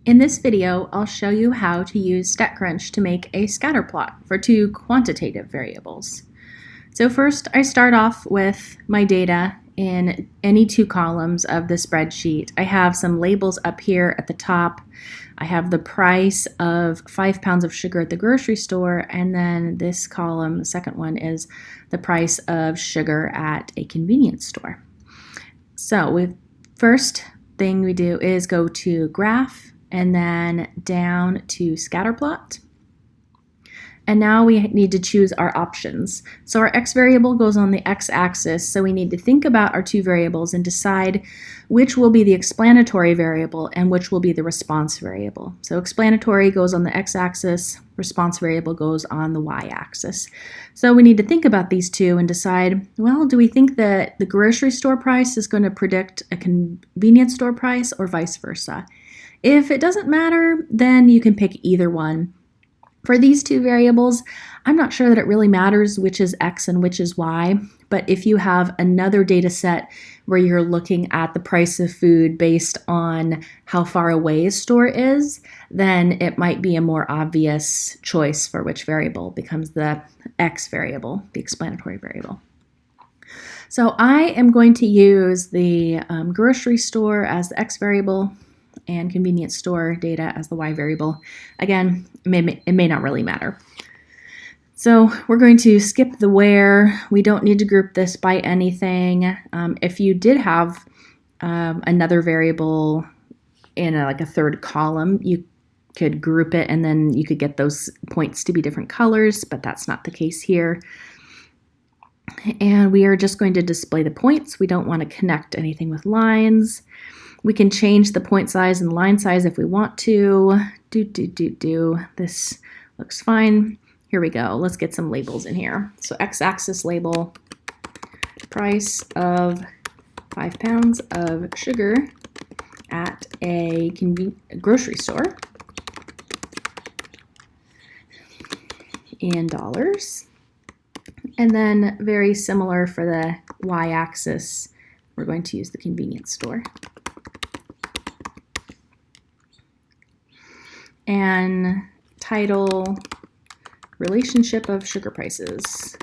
In this video, I'll show you how to use StatCrunch to make a scatter plot for two quantitative variables. So first, I start off with my data in any two columns of the spreadsheet. I have some labels up here at the top. I have the price of 5 pounds of sugar at the grocery store, and then this column, the second one, is the price of sugar at a convenience store. So first thing we do is go to Graph, and then down to scatterplot. And now we need to choose our options. So our x variable goes on the x-axis, so we need to think about our two variables and decide which will be the explanatory variable and which will be the response variable. So explanatory goes on the x-axis, response variable goes on the y-axis. So we need to think about these two and decide, well, do we think that the grocery store price is going to predict a convenience store price or vice versa? If it doesn't matter, then you can pick either one. For these two variables, I'm not sure that it really matters which is x and which is y, but if you have another data set where you're looking at the price of food based on how far away a store is, then it might be a more obvious choice for which variable becomes the x variable, the explanatory variable. So I am going to use the grocery store as the x variable and convenience store data as the y variable. Again, it may not really matter. So we're going to skip the where. We don't need to group this by anything. If you did have another variable in like a third column, you could group it and then you could get those points to be different colors, but that's not the case here. And we are just going to display the points. We don't want to connect anything with lines. We can change the point size and line size if we want to. This looks fine. Here we go. Let's get some labels in here. So x-axis label, price of 5 pounds of sugar at a grocery store in dollars. And then very similar for the y-axis, we're going to use the convenience store. And title, relationship of sugar prices,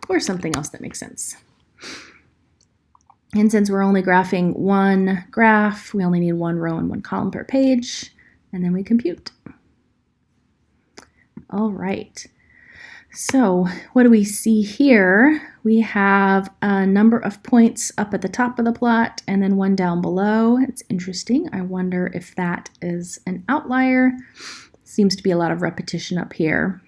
or something else that makes sense. And since we're only graphing one graph, we only need one row and one column per page, and then we compute. All right. So what do we see here? We have a number of points up at the top of the plot and then one down below. It's interesting. I wonder if that is an outlier. Seems to be a lot of repetition up here.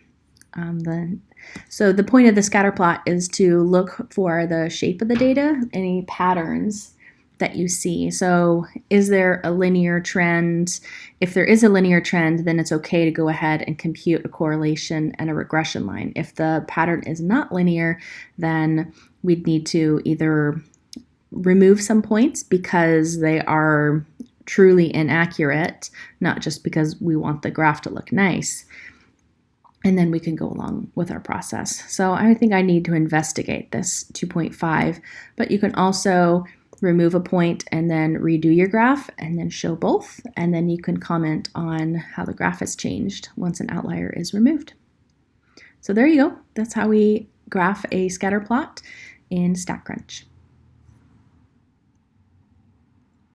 So the point of the scatter plot is to look for the shape of the data, any patterns that you see. So is there a linear trend? If there is a linear trend, then it's okay to go ahead and compute a correlation and a regression line. If the pattern is not linear, then we'd need to either remove some points because they are truly inaccurate, not just because we want the graph to look nice. And then we can go along with our process. So I think I need to investigate this 2.5, but you can also remove a point and then redo your graph and then show both. And then you can comment on how the graph has changed once an outlier is removed. So there you go. That's how we graph a scatter plot in StatCrunch.